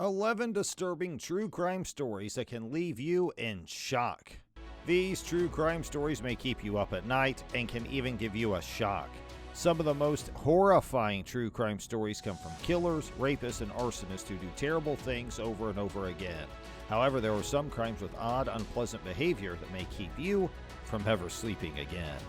11 disturbing true crime stories that can leave you in shock. These true crime stories may keep you up at night and can even give you a shock. Some of the most horrifying true crime stories come from killers, rapists, and arsonists who do terrible things over and over again. However, there are some crimes with odd, unpleasant behavior that may keep you from ever sleeping again.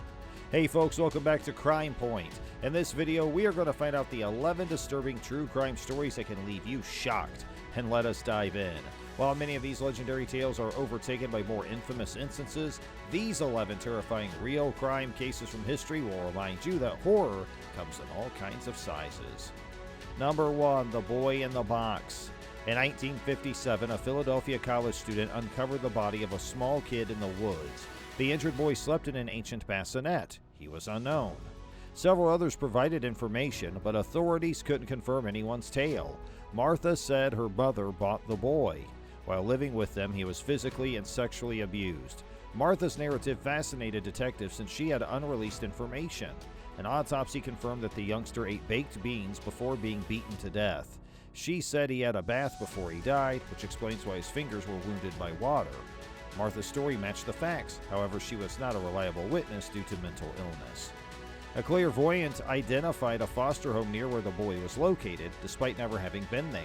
Hey folks, welcome back to Crime Point. In this video, we are going to find out the 11 disturbing true crime stories that can leave you shocked. And let us dive in. While many of these legendary tales are overtaken by more infamous instances, these 11 terrifying real crime cases from history will remind you that horror comes in all kinds of sizes. Number 1. The Boy in the Box. In 1957, a Philadelphia college student uncovered the body of a small kid in the woods. The injured boy slept in an ancient bassinet. He was unknown. Several others provided information, but authorities couldn't confirm anyone's tale. Martha said her mother bought the boy. While living with them, he was physically and sexually abused. Martha's narrative fascinated detectives since she had unreleased information. An autopsy confirmed that the youngster ate baked beans before being beaten to death. She said he had a bath before he died, which explains why his fingers were wounded by water. Martha's story matched the facts, however, she was not a reliable witness due to mental illness. A clairvoyant identified a foster home near where the boy was located, despite never having been there.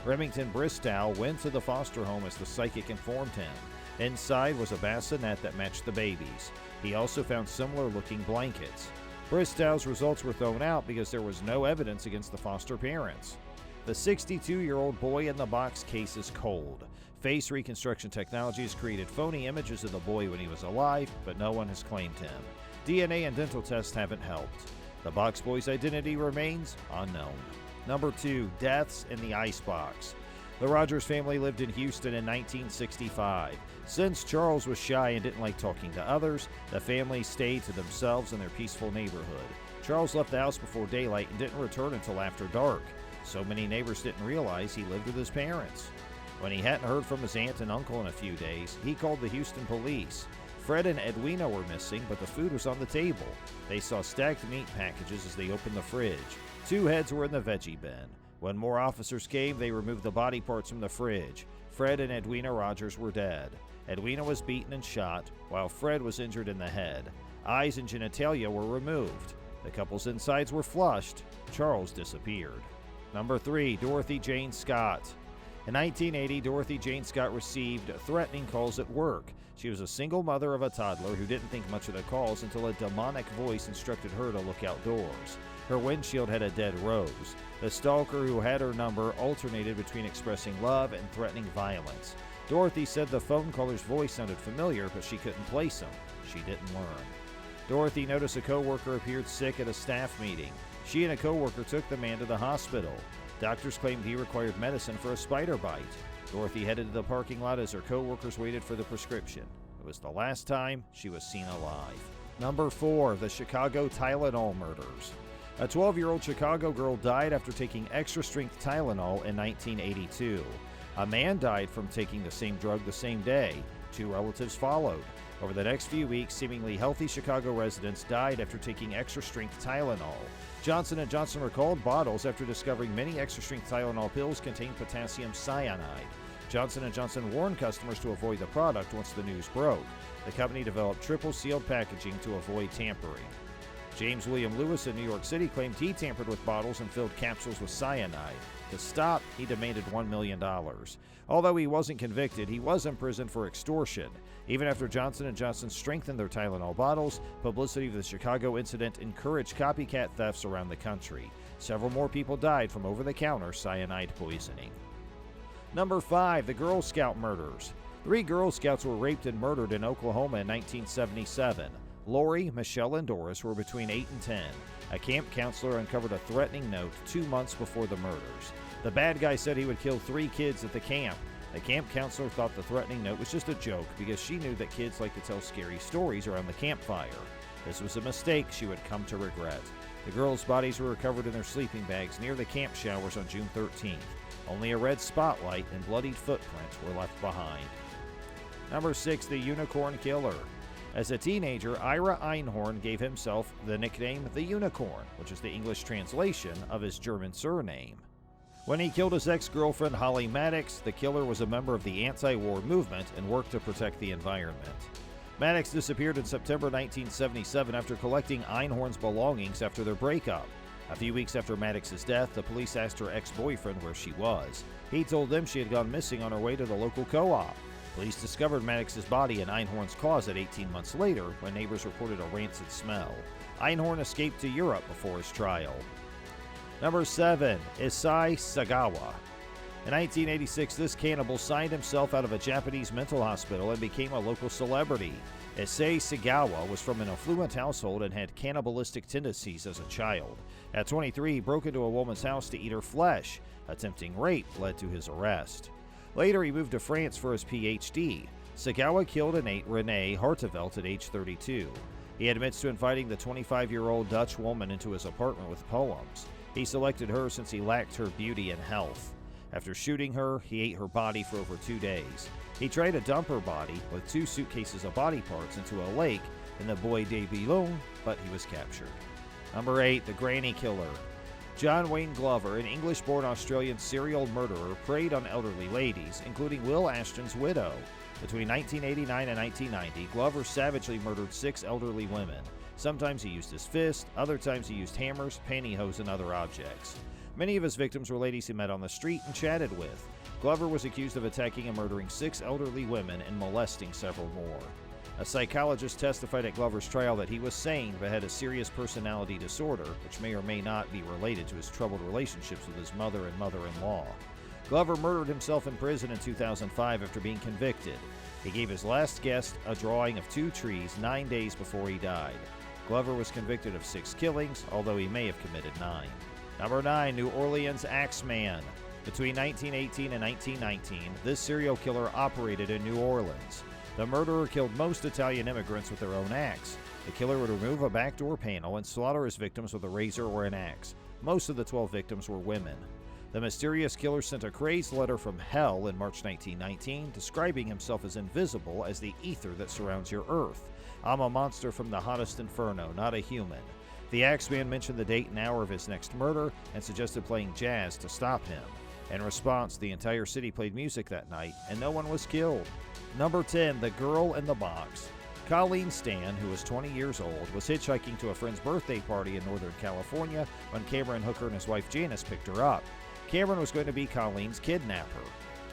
Remington Bristow went to the foster home as the psychic informed him. Inside was a bassinet that matched the baby's. He also found similar-looking blankets. Bristow's results were thrown out because there was no evidence against the foster parents. The 62-year-old Boy in the Box case is cold. Face reconstruction technology has created phony images of the boy when he was alive, but no one has claimed him. DNA and dental tests haven't helped. The box boy's identity remains unknown. Number 2. Deaths in the Icebox. The Rogers family lived in Houston in 1965. Since Charles was shy and didn't like talking to others, the family stayed to themselves in their peaceful neighborhood. Charles left the house before daylight and didn't return until after dark. So many neighbors didn't realize he lived with his parents. When he hadn't heard from his aunt and uncle in a few days, he called the Houston police. Fred and Edwina were missing, but the food was on the table. They saw stacked meat packages as they opened the fridge. 2 heads were in the veggie bin. When more officers came, they removed the body parts from the fridge. Fred and Edwina Rogers were dead. Edwina was beaten and shot, while Fred was injured in the head. Eyes and genitalia were removed. The couple's insides were flushed. Charles disappeared. Number 3. Dorothy Jane Scott. In 1980, Dorothy Jane Scott received threatening calls at work. She was a single mother of a toddler who didn't think much of the calls until a demonic voice instructed her to look outdoors. Her windshield had a dead rose. The stalker who had her number alternated between expressing love and threatening violence. Dorothy said the phone caller's voice sounded familiar, but she couldn't place him. She didn't learn. Dorothy noticed a coworker appeared sick at a staff meeting. She and a coworker took the man to the hospital. Doctors claimed he required medicine for a spider bite. Dorothy headed to the parking lot as her co-workers waited for the prescription. It was the last time she was seen alive. Number 4. The Chicago Tylenol murders. A 12-year-old Chicago girl died after taking extra-strength Tylenol in 1982. A man died from taking the same drug the same day. 2 relatives followed. Over the next few weeks, seemingly healthy Chicago residents died after taking extra-strength Tylenol. Johnson & Johnson recalled bottles after discovering many extra-strength Tylenol pills contained potassium cyanide. Johnson & Johnson warned customers to avoid the product once the news broke. The company developed triple-sealed packaging to avoid tampering. James William Lewis in New York City claimed he tampered with bottles and filled capsules with cyanide. To stop, he demanded $1 million. Although he wasn't convicted, he was imprisoned for extortion. Even after Johnson & Johnson strengthened their Tylenol bottles, publicity of the Chicago incident encouraged copycat thefts around the country. Several more people died from over-the-counter cyanide poisoning. Number 5. The Girl Scout murders. 3 Girl Scouts were raped and murdered in Oklahoma in 1977. Lori, Michelle, and Doris were between 8 and 10. A camp counselor uncovered a threatening note 2 months before the murders. The bad guy said he would kill 3 kids at the camp. The camp counselor thought the threatening note was just a joke because she knew that kids like to tell scary stories around the campfire. This was a mistake she would come to regret. The girls' bodies were recovered in their sleeping bags near the camp showers on June 13th. Only a red spotlight and bloodied footprints were left behind. Number 6. The Unicorn Killer. As a teenager, Ira Einhorn gave himself the nickname the Unicorn, which is the English translation of his German surname. When he killed his ex-girlfriend Holly Maddox, the killer was a member of the anti-war movement and worked to protect the environment. Maddox disappeared in September 1977 after collecting Einhorn's belongings after their breakup. A few weeks after Maddox's death, the police asked her ex-boyfriend where she was. He told them she had gone missing on her way to the local co-op. Police discovered Maddox's body in Einhorn's closet 18 months later when neighbors reported a rancid smell. Einhorn escaped to Europe before his trial. Number 7. Issei Sagawa. In 1986, this cannibal signed himself out of a Japanese mental hospital and became a local celebrity. Issei Sagawa was from an affluent household and had cannibalistic tendencies as a child. At 23, he broke into a woman's house to eat her flesh. Attempting rape led to his arrest. Later, he moved to France for his PhD. Sagawa killed and ate Renee Hartevelt at age 32. He admits to inviting the 25-year-old Dutch woman into his apartment with poems. He selected her since he lacked her beauty and health. After shooting her, he ate her body for over 2 days. He tried to dump her body with 2 suitcases of body parts into a lake in the Bois de Boulogne, but he was captured. Number 8. The Granny Killer. John Wayne Glover, an English-born Australian serial murderer, preyed on elderly ladies, including Will Ashton's widow. Between 1989 and 1990, Glover savagely murdered 6 elderly women. Sometimes he used his fist, other times he used hammers, pantyhose, and other objects. Many of his victims were ladies he met on the street and chatted with. Glover was accused of attacking and murdering 6 elderly women and molesting several more. A psychologist testified at Glover's trial that he was sane but had a serious personality disorder, which may or may not be related to his troubled relationships with his mother and mother-in-law. Glover murdered himself in prison in 2005 after being convicted. He gave his last guest a drawing of 2 trees 9 days before he died. Glover was convicted of 6 killings, although he may have committed 9. Number 9. New Orleans Axeman. Between 1918 and 1919, this serial killer operated in New Orleans. The murderer killed most Italian immigrants with their own axe. The killer would remove a back door panel and slaughter his victims with a razor or an axe. Most of the 12 victims were women. The mysterious killer sent a crazed letter from hell in March 1919, describing himself as invisible as the ether that surrounds your earth. I'm a monster from the hottest inferno, not a human. The Axeman mentioned the date and hour of his next murder and suggested playing jazz to stop him. In response, the entire city played music that night, and no one was killed. Number 10. The Girl in the Box. Colleen Stan, who was 20 years old, was hitchhiking to a friend's birthday party in Northern California when Cameron Hooker and his wife Janice picked her up. Cameron was going to be Colleen's kidnapper.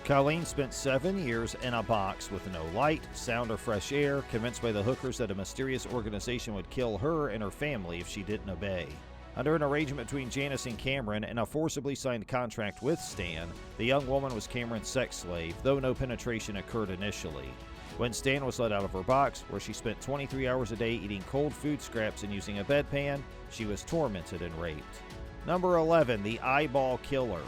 Colleen spent 7 years in a box with no light, sound, or fresh air, convinced by the Hookers that a mysterious organization would kill her and her family if she didn't obey. Under an arrangement between Janice and Cameron and a forcibly signed contract with Stan, the young woman was Cameron's sex slave, though no penetration occurred initially. When Stan was let out of her box, where she spent 23 hours a day eating cold food scraps and using a bedpan, she was tormented and raped. Number 11. The Eyeball Killer.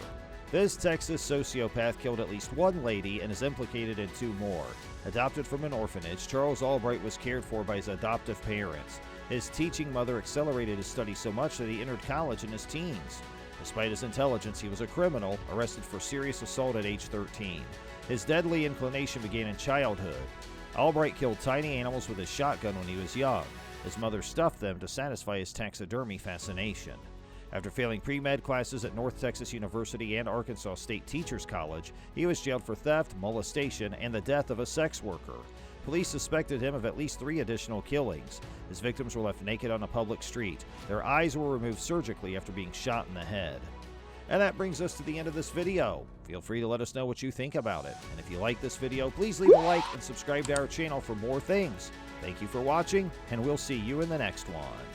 This Texas sociopath killed at least 1 lady and is implicated in 2 more. Adopted from an orphanage, Charles Albright was cared for by his adoptive parents. His teaching mother accelerated his studies so much that he entered college in his teens. Despite his intelligence, he was a criminal, arrested for serious assault at age 13. His deadly inclination began in childhood. Albright killed tiny animals with his shotgun when he was young. His mother stuffed them to satisfy his taxidermy fascination. After failing pre-med classes at North Texas University and Arkansas State Teachers College, he was jailed for theft, molestation, and the death of a sex worker. Police suspected him of at least 3 additional killings. His victims were left naked on a public street. Their eyes were removed surgically after being shot in the head. And that brings us to the end of this video. Feel free to let us know what you think about it. And if you like this video, please leave a like and subscribe to our channel for more things. Thank you for watching, and we'll see you in the next one.